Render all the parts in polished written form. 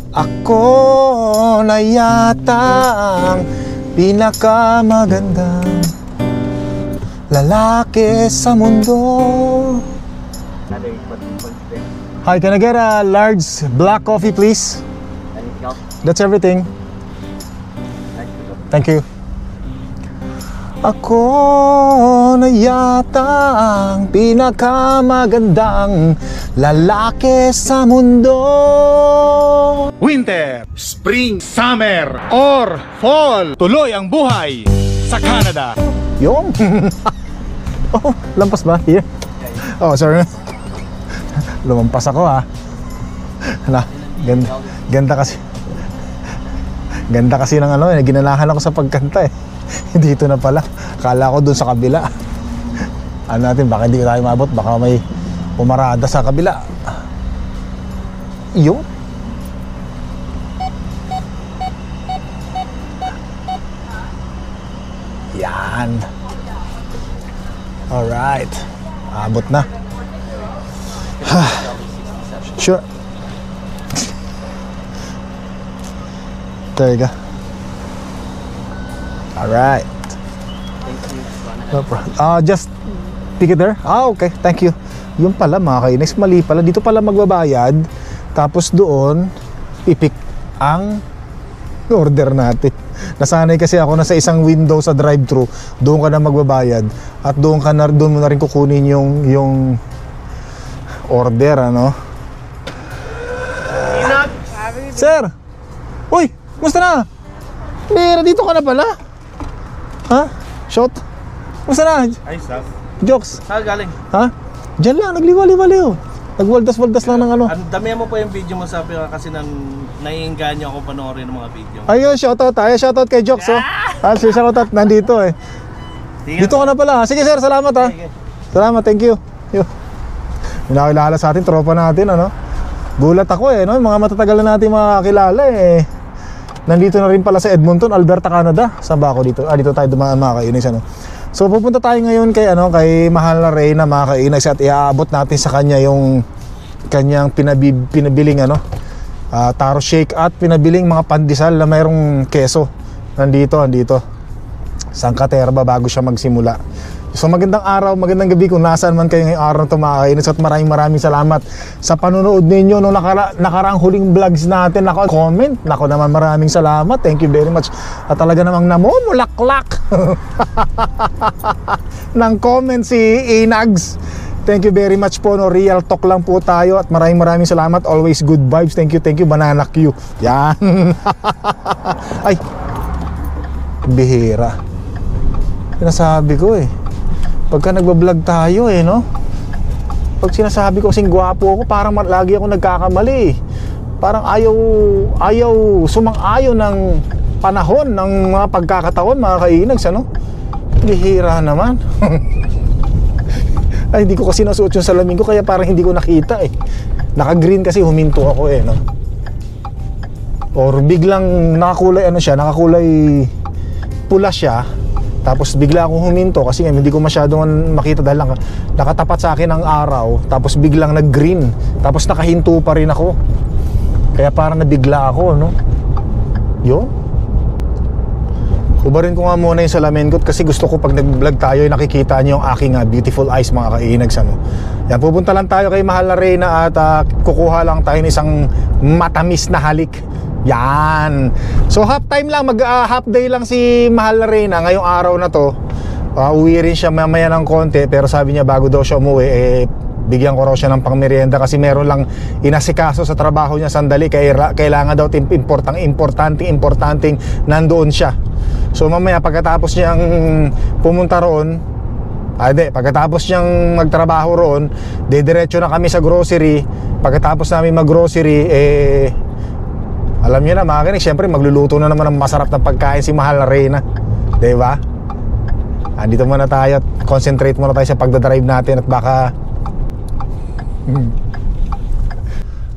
Ako na yata ang pinakamagandang lalaki sa mundo. Hi, can I get a large black coffee please? That's everything. Thank you. Ako na yata ang pinakamagandang lalaki sa mundo. Winter, spring, summer, or fall. Tuloy ang buhay sa Canada. Yung oh, lampas ba? Here? Oh, sorry. Lumampas ako ha. Na, ganda kasi. Ganda kasi ng ano, ginanahan ako sa pagkanta eh. Dito na pala. Akala ko dun sa kabila. Ano natin, baka hindi tayo maabot. Baka may pumarada sa kabila. Yung yan. Alright. Abot na. Sure. There you go. Alright. No problem. Just pick it there? Okay. Thank you. Yung pala mga kainex, mali pala. Dito pala magbabayad. Tapos doon, ipik ang order natin. Nasanay kasi ako na sa isang window sa drive-thru. Doon ka na magbabayad. At doon mo na rin kukunin yung order, ano? Sir! Uy! Musta na? Bera, dito ka na pala? Ha? Shot? Musta na? Ay, staff. Jokes? Saan galing? Ha? Diyan lang, nagliwali-wali oh. Nagwaldas-waldas lang ng ano. Damihan mo pa yung video mo, sabi ka kasi naiinganyo ako panoorin ng mga video. Ayun, shoutout tayo. Shoutout kay Jokes oh. Shoutout, nandito eh. Dito ka na pala. Sige sir, salamat ha. Salamat, thank you. Minakilala sa atin, tropa natin ano. Gulat ako eh, no? Mga matatagal na natin makakilala eh. Nandito na rin pala sa Edmonton, Alberta, Canada. Saan ba ako dito? Dito tayo dumaan mga kainis ano. So pupunta tayo ngayon kay kay Mahal na Reyna mga kainis at iaabot natin sa kanya yung kanyang pinabiling taro shake at pinabiling mga pandesal na mayroong keso. Nandito. Sangkaterba bago siya magsimula. So magandang araw, magandang gabi kung nasaan man kayo ngayong araw na ito mga kainis. At maraming salamat sa panonood ninyo nung nakaraang huling vlogs natin. Comment, nako naman maraming salamat. Thank you very much. At talaga namang namumulaklak ng comment si Inags. Thank you very much po, no? Real talk lang po tayo. At maraming salamat. Always good vibes. Thank you Banana Q. Yan. Ay, bihira. Sinasabi ko eh, pagka nagbablog tayo eh, no? Pag sinasabi ko kasing gwapo ako, parang lagi ako nagkakamali. Parang ayaw sumang-ayon ng panahon ng mga pagkakataon, mga kainags, ano? Bihira naman. Ay, hindi ko kasi nasuot yung salamin ko, kaya parang hindi ko nakita eh. Naka-green kasi, huminto ako eh, no? Or biglang nakakulay pula siya. Tapos bigla akong huminto kasi hindi ko masyadong makita dahil nakatapat sa akin ang araw. Tapos biglang nag-green. Tapos nakahinto pa rin ako. Kaya parang nabigla ako, no? Yun. Hubarin ko nga muna yung salamin ko kasi gusto ko pag nag-vlog tayo ay nakikita niyo yung aking beautiful eyes mga kainags, ano? Yan, pupunta lang tayo kay Mahal na Reyna at kukuha lang tayo ng isang matamis na halik. Yan. So half time lang, half day lang si Mahal na Reyna ngayong araw na to. Uwi rin siya mamaya ng konti, pero sabi niya bago daw siya umuwi bigyan ko raw siya ng pangmerienda kasi meron lang inasikaso sa trabaho niya sandali, kaya kailangan daw importanteng nandoon siya. So mamaya pagkatapos niyang pumunta roon, pagkatapos niyang magtrabaho roon, diretso na kami sa grocery. Pagkatapos namin mag-grocery, alam niyo na mga kinig, syempre magluluto na naman ng masarap na pagkain si Mahal na Reyna, diba? Andito muna tayo at concentrate muna tayo sa pagdadrive natin at baka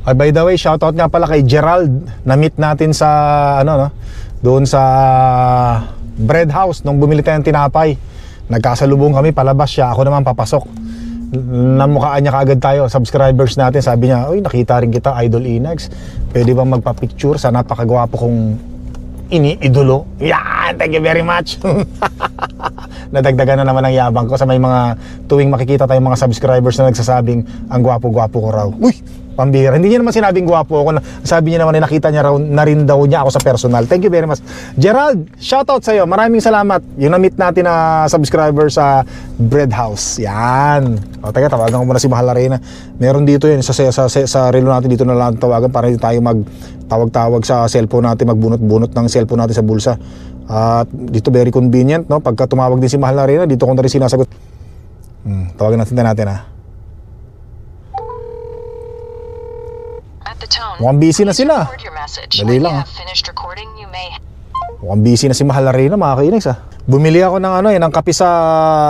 by the way, shoutout nga pala kay Gerald. Na-meet natin sa doon sa bread house nung bumili tayo ng tinapay. Nagkasalubong kami, palabas siya, ako naman papasok. namukhaan niya kaagad tayo, subscribers natin. Sabi niya, uy, nakita rin kita, Idol Inags. Pwede bang magpa-picture sa napakagwapo kong iniidolo? Yan, thank you very much. Nadagdagan na naman ang yabang ko sa may mga tuwing makikita tayong mga subscribers na nagsasabing ang gwapo-gwapo ko raw. Uy, pambira. Hindi niya naman sinabing gwapo ako. Sabi niya naman na nakita niya raw na rin daw niya ako sa personal. Thank you very much. Gerald, shoutout sa'yo. Maraming salamat. Yung na-meet natin na subscriber sa Bread House. Yan. O, taga, tawagan ko muna si Mahal Arena. Meron dito yun. Sa relo natin dito na lang tawagan para hindi tayo magtawag-tawag sa cellphone natin, magbunot-bunot ng cellphone natin sa bulsa. At dito very convenient, no? Pagka tumawag din si Mahal Arena, dito ko na rin sinasagot. Tawagan natin ha. Mukhang busy na sila. Dali lang. Mukhang busy na si Mahal Arena, mga kainags ha. Bumili ako ng ng kape sa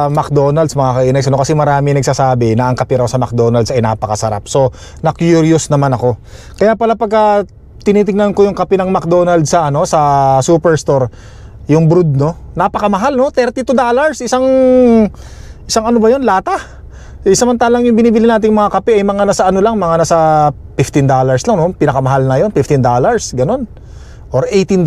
McDonald's, mga kainags. Kasi marami nagsasabi na ang kape raw sa McDonald's ay napakasarap. So, na-curious naman ako. Kaya pala pagka tinitingnan ko yung kape ng McDonald's sa sa Superstore, yung brewed, no? Napakamahal, no? $32. Isang ano ba yun? Lata? Samantalang yung binibili nating mga kape ay mga nasa mga nasa $15 lang, no? Pinakamahal na yun, $15, ganon. Or $18.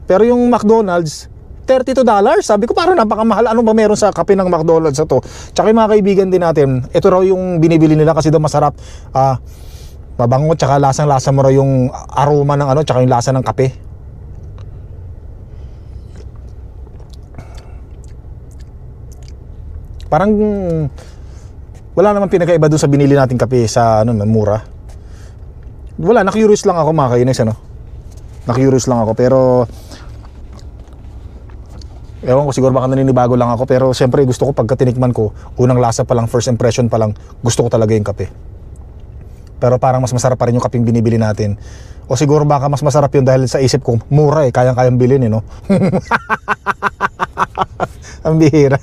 Pero yung McDonald's, $32. Sabi ko parang napakamahal. Ano ba meron sa kape ng McDonald's na to? Tsaka yung mga kaibigan din natin, ito raw yung binibili nila kasi daw masarap. Mabango, tsaka lasang-lasa mo raw yung aroma ng tsaka yung lasa ng kape. Parang wala naman pinakaiba doon sa binili nating kape sa mura. Wala, na-curious lang ako, mga kainags, na-curious lang ako, pero ewan ko, siguro baka naninibago lang ako, pero siyempre gusto ko pagka tinikman ko, unang lasa pa lang, first impression pa lang, gusto ko talaga yung kape. Pero parang mas masarap pa rin yung kapeng binibili natin. O siguro baka mas masarap yun dahil sa isip ko, mura kayang-kayang bilhin no? Ang bihira.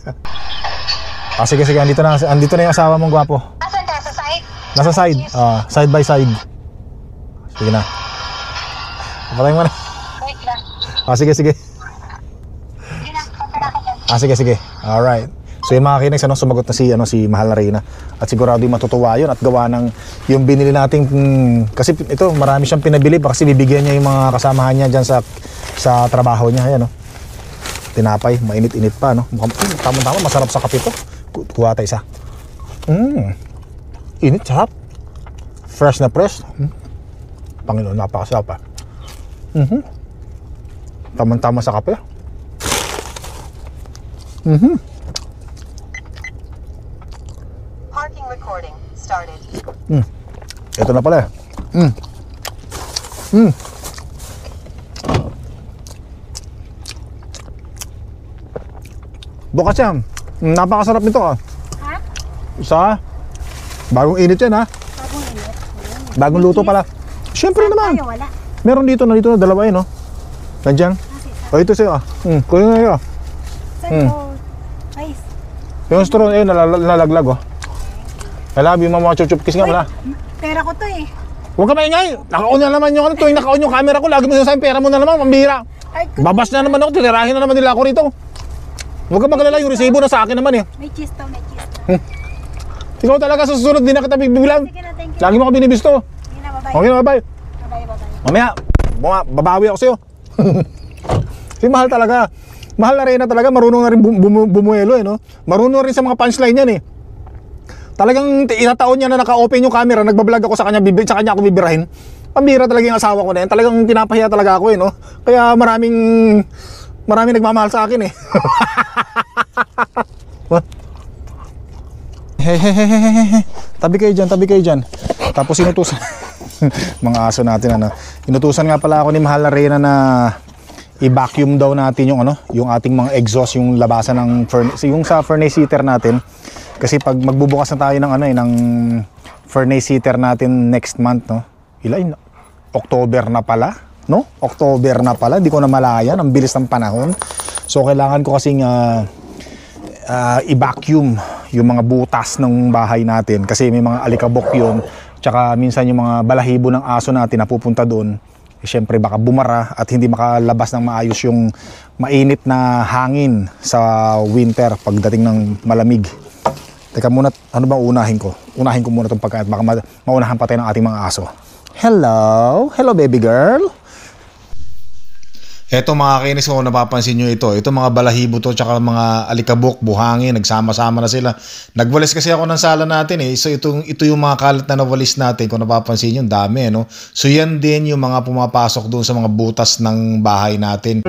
Sige, andito na yung asawa mong gwapo. Nasaan ka? Sa side? Nasa side, side by side. Sige na. Patay mo na. Wait lang. Sige. Sige na, pagkala ka dyan. Sige. Alright. So yung mga kinags, sumagot na si Mahal Arena. At sigurado yung matutuwa yun at gawa ng yung binili nating kasi ito, marami siyang pinabili kasi bibigyan niya yung mga kasamahan niya dyan sa trabaho niya. Ayan, tinapay, mainit-init pa, tama-tama, masarap sa kape to. Kuha tayo isa. Init, sarap. Fresh na fresh. Panginoon, napakasarap pa. Tama-tama sa kape. Parking recording started. Ito na pala. Bukas yan. Napakasarap nito Ha? Isa. Bagong init yan Bagong init? Bagong luto pala. Siyempre naman. Tayo, wala. Meron dito na dalawa yun Nandiyan. Ito sa'yo kuya na yun Saan ko? Guys. Yung straw nalalaglag I love you, mama. Chup-chup kiss nga wala. Pera ko to Huwag ka maingay. Naka-on na naman yung tuwing naka-on yung camera ko. Lagi mo sinasabi pera mo na naman. Pambihira. Babas na naman ako. Tinirahin na naman nila ako rito. Huwag ka magalala, yung resibo na sa akin naman May cheese to. Ikaw talaga sa susunod, di na kita bigbilan. Sige na, thank you. Lagi mo ka binibisto. Sige na, bye-bye. Okay na, bye-bye. Bye-bye. Mamaya, babawi ako sa'yo. Si Mahal talaga. Mahal Arena talaga, marunong na rin bumuelo Marunong rin sa mga punchline yan Talagang inataon niya na naka-open yung camera, nagbablog ako sa kanya ako bibirahin. Pambira talaga yung asawa ko na yan. Talagang pinapahiya talaga ako Kaya maraming nagmamahal sa akin What? Hehehehehe. Tabi kayo dyan. Tapos inutusan mga aso natin inutusan nga pala ako ni Mahal Arena na i-vacuum daw natin yung ating mga exhaust, yung labasan ng furnace, yung sa furnace heater natin. Kasi pag magbubukas na tayo ng furnace heater natin next month October na pala. October na pala, hindi ko na malayan, ang bilis ng panahon. So kailangan ko kasing i-vacuum yung mga butas ng bahay natin kasi may mga alikabok yun. Tsaka minsan yung mga balahibo ng aso natin na pupunta doon, syempre baka bumara at hindi makalabas ng maayos yung mainit na hangin sa winter pagdating ng malamig. Teka muna, ano bang unahin ko? Unahin ko muna itong pagkain. Baka maunahan pa tayo ng ating mga aso. Hello? Hello, baby girl? Eto mga kainis, kung napapansin nyo ito mga balahibo to, tsaka mga alikabok, buhangin, nagsama-sama na sila. Nagwalis kasi ako ng sala natin eh. So ito yung mga kalat na nawalis natin, kung napapansin nyo, dami no. So yan din yung mga pumapasok doon sa mga butas ng bahay natin.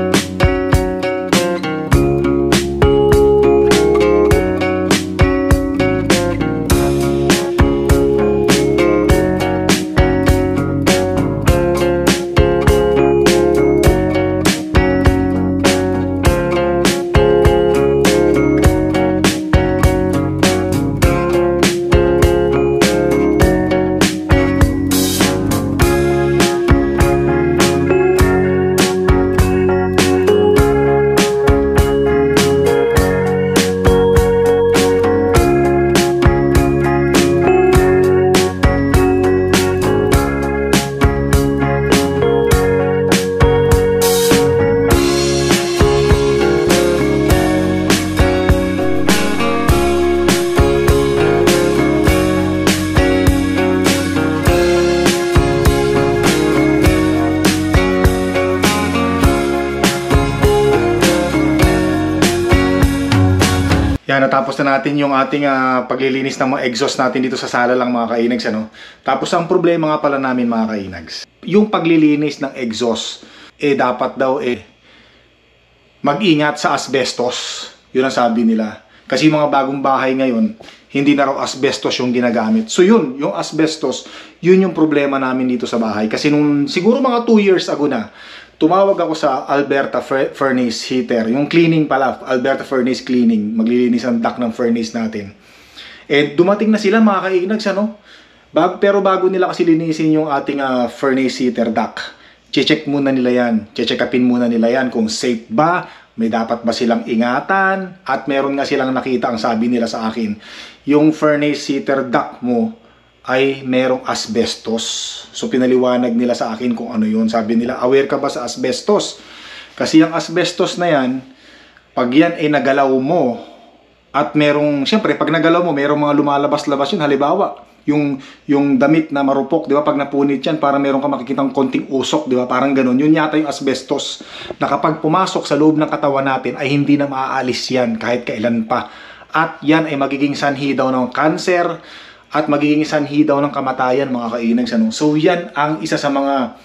Yan, natapos na natin yung ating paglilinis ng mga exhaust natin dito sa sala lang mga kainags. Ano? Tapos ang problema nga pala namin mga kainags, yung paglilinis ng exhaust, dapat daw mag-ingat sa asbestos. Yun ang sabi nila. Kasi yung mga bagong bahay ngayon, hindi na raw asbestos yung ginagamit. So yun, yung asbestos, yun yung problema namin dito sa bahay. Kasi nung siguro mga 2 years ago na, tumawag ako sa Alberta Furnace Heater. Yung cleaning pala, Alberta Furnace Cleaning. Maglilinis ang duct ng furnace natin. Dumating na sila mga kainags, ano? Pero bago nila kasi linisin yung ating furnace heater duct, check muna nila yan. Check-upin muna nila yan kung safe ba, may dapat ba silang ingatan, at meron nga silang nakita, ang sabi nila sa akin, yung furnace heater duct mo ay merong asbestos. So pinaliwanag nila sa akin kung ano yun. Sabi nila, aware ka ba sa asbestos? Kasi yung asbestos na yan, pag yan ay nagalaw mo, at merong, syempre pag nagalaw mo, merong mga lumalabas-labas yun. Halimbawa, yung damit na marupok, di ba, pag napunit yan, para meron ka makikitang konting usok, di ba, parang ganun. Yun yata yung asbestos, na kapag pumasok sa loob ng katawan natin, ay hindi na maaalis yan kahit kailan pa. At yan ay magiging sanhi daw ng cancer, at magiging sanhi daw ng kamatayan mga kainags. So yan ang isa sa mga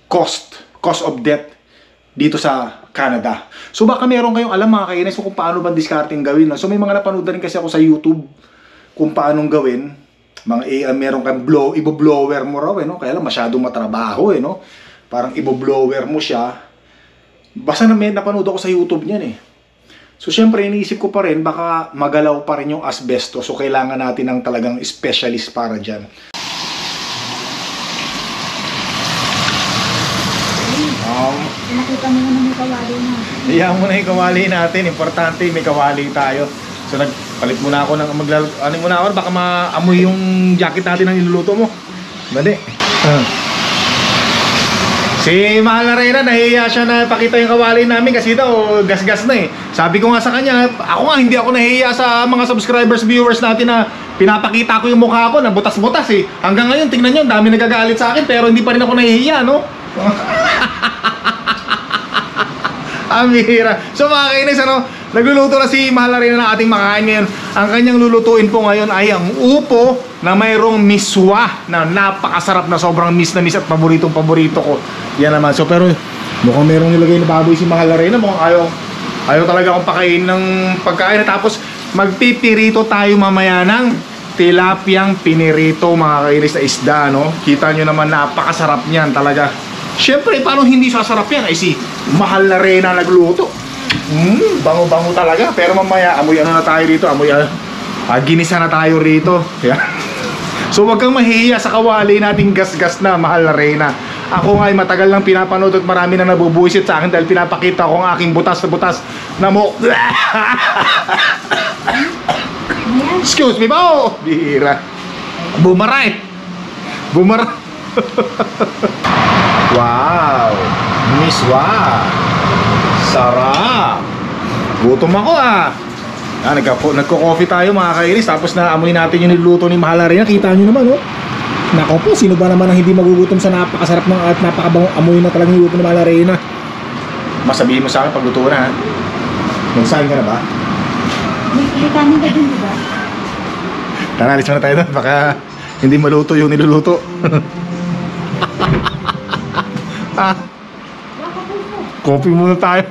cost of death dito sa Canada. So baka meron kayong alam mga kainags kung paano ba discarding gawin. So may mga napanood rin kasi ako sa YouTube kung paanong gawin. Meron kang ibo-blower mo raw no? Kaya lang masyadong matrabaho no? Parang ibo-blower mo siya. Basta may napanood ako sa YouTube niyan So syempre iniisip ko pa rin baka magalaw pa rin yung asbestos. So kailangan natin ng talagang specialist para dyan. Nakita mo na may kawali na. Iyan mo na yung kawali natin. Importante may kawali tayo. So nagpalit muna ako ng baka maamoy yung jacket natin ng niluluto mo. Bali. Si Mahal na Reyna, nahihiya siya na pakita yung kawali namin kasi daw gas-gas na Sabi ko nga sa kanya, ako nga hindi ako nahihiya sa mga subscribers, viewers natin na pinapakita ko yung mukha ko na butas-butas Hanggang ngayon, tingnan nyo, dami nagagalit sa akin pero hindi pa rin ako nahihiya, no? Amira. So mga kainis, nagluluto na si Mahal na Reyna ng ating makain ngayon. Ang kanyang lulutuin po ngayon ay ang upo na mayroong miswa na napakasarap na sobrang miss na miss at paboritong paborito ko. Yan naman. So pero mukhang mayroong nilagay na baboy si Mahal na Reyna. Mukhang ayaw talaga akong pakain ng pagkain. Tapos magpipirito tayo mamaya ng tilapiyang pinirito mga kainis na isda. Kita nyo naman napakasarap niyan talaga. Siyempre paano hindi sasarap yan? Ay si Mahal na Reyna nagluto. Bango-bango talaga. Pero mamaya amoy na tayo dito. Amoy ginisa na tayo rito. Yeah. So wag kang mahihiya sa kawali nating gas-gas na Mahal na Reyna. Ako nga ay matagal lang pinapanood at marami na nabubuisit sa akin dahil pinapakita ko ang aking butas-butas na mo. Excuse me po. Bihira. Bumara Bumara. Wow. Miswa. Sarap. Gutom ako Nagko-coffee tayo mga kainis. Tapos naamoy natin yung niluluto ni Mahal Arena. Kita nyo naman, oh. Nako po, sino ba naman ang hindi magugutom sa napakasarap ng at napakabangong amoy na talagang niluto ni Mahal Arena? Masabihin mo sa akin pag luto na, ha? Nagsahin ka na ba? May kanin ka din, diba? Tara, alis na tayo doon. Baka hindi maluto yung niluluto. Coffee muna tayo.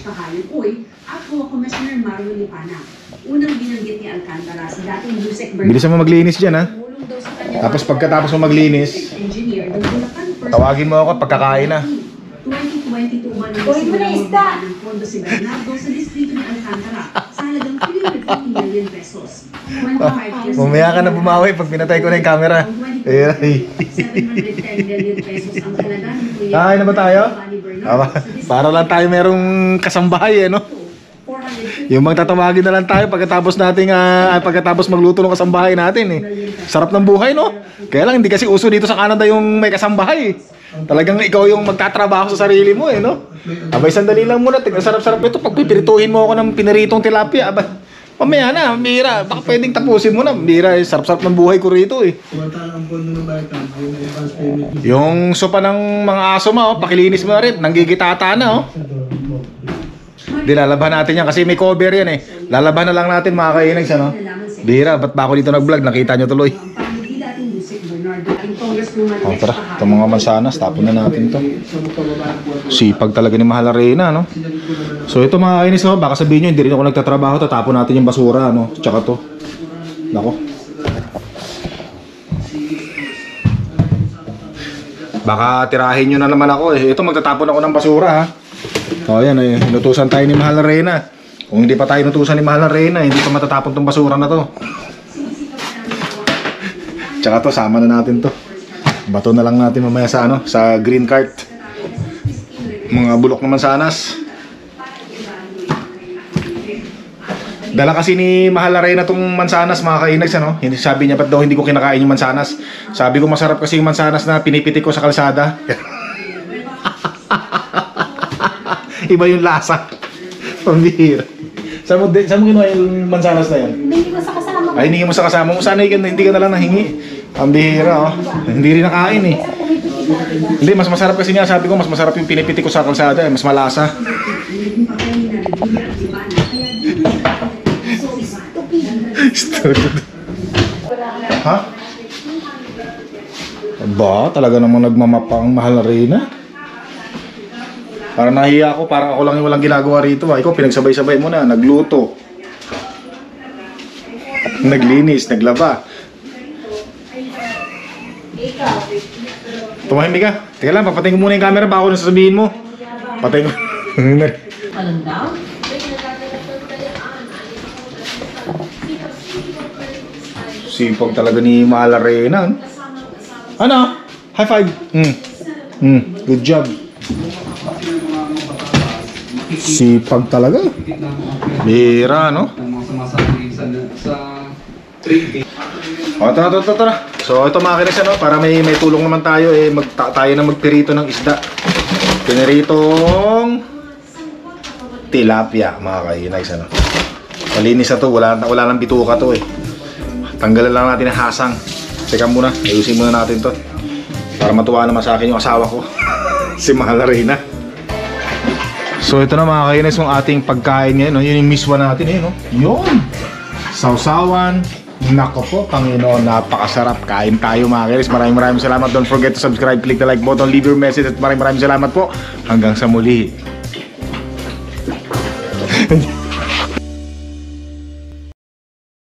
Pahayan, uy, ako, Commissioner Mario Lipana. Unang binanggit ni Alcantara sa dating Yusek Bernal. Bilisan mo maglinis dyan, ha? Tumulong daw sa kanya. Tapos pagkatapos mo maglinis, Engineer ng Bulacan First tawagin mo ako pagkakain na. 2022 man Uy, mo na isda! ng pondo si Bernardo sa distrito ng Alcantara sa halagang 350 million pesos. 25 years Mamaya ka na bumawi pag pinatay ko na yung camera. Ay. 710 million pesos ang halaga ng proyekto. Kain na ba tayo? ni Bernardo sa distrito. Para lang tayo merong kasambahay, eh, no? 450 Yung magtatawagin na lang tayo pagkatapos pagkatapos magluto ng kasambahay natin, eh. Sarap ng buhay, no? Kaya lang hindi kasi uso dito sa Canada yung may kasambahay, eh. Talagang ikaw yung magtatrabaho sa sarili mo, eh, no? Abay, sandali lang muna. Sarap-sarap ito. Pag pipirituhin mo ako ng pinaritong tilapia, abay, mamaya na, bira. Baka pwedeng tapusin mo na. Bira, eh. Sarap-sarap ng buhay ko rito, eh. Yung sopa ng mga aso mo, oh, pakilinis mo na rin. Nanggigitata na, oh. Di lalaban natin yan kasi may cover yan, eh. Lalaban na lang natin, mga kainags, ano? Bira, ba't ba ako dito nag-vlog? Nakita nyo tuloy. Oh, tara, itong mga mansanas, tapon na natin to. Sipag talaga ni Mahal Arena, no? So ito mga kainis, no? Baka sabihin nyo, hindi rin ako nagtatrabaho, tatapon natin yung basura, no? Tsaka to. Nako. Baka tirahin nyo na naman ako, eh. Ito, magtatapon ako ng basura, ha? O, yan, eh. Inutusan tayo ni Mahal Arena. Kung hindi pa tayo inutusan ni Mahal Arena, hindi pa matatapon tong basura na to. Tsaka to, sama na natin to. Bato na lang natin mamaya sa sa green cart. Mga bulok na mansanas. Dala kasi ni Mahal Arena tong mansanas, mga kainags, ano? Sabi niya, ba't daw hindi ko kinakain yung mansanas? Sabi ko, masarap kasi yung mansanas na pinipitik ko sa kalsada. Iba yung lasa. Pambihira. Saan mo kinuha yung mansanas na yan? Hindi ko sa kasama ko. Ay, hindi mo sa kasama mo. Sana hindi ka na lang nahingi. Ang bihira, oh. Hindi rin nakain, eh. Hindi, mas masarap kasi niya. Sabi ko, mas masarap yung pinipitik ko sa kalsada. Mas malasa. Stupid. Ha? Ba, talaga namang nagmamapang Mahal Arena. Parang nahiya ako. Parang ako lang yung walang ginagawa rito, ha. Ikaw, pinagsabay-sabay mo na. Nagluto. Naglinis, naglaba. Tumahimik ka. Teka lang, papatayin ko muna yung camera baka ako nasasabihin mo. Patayin ko. Alam daw? Sipag talaga ni Mahal Arena. Ano? High five. Good job. Sipag talaga. Bira, no? O, tara. So, ito mga kinex, ano, para may tulong naman tayo, eh, tayo na magpirito ng isda. Piniritong tilapia, mga kinex, ano. Malinis na to, wala nang bituka to, eh. Tanggalan lang natin ang hasang. Teka muna, ayusin muna natin to. Para matuwa naman sa akin yung asawa ko. Si Mahal Arena. So, ito na mga kinex, yung ating pagkain ngayon, no? Yun yung miswa natin, eh, no? Yun! Sausawan. Nako po, Panginoon, napakasarap. Kain tayo mga kinex. Maraming salamat. Don't forget to subscribe, click the like button, leave your message. At maraming salamat po. Hanggang sa muli.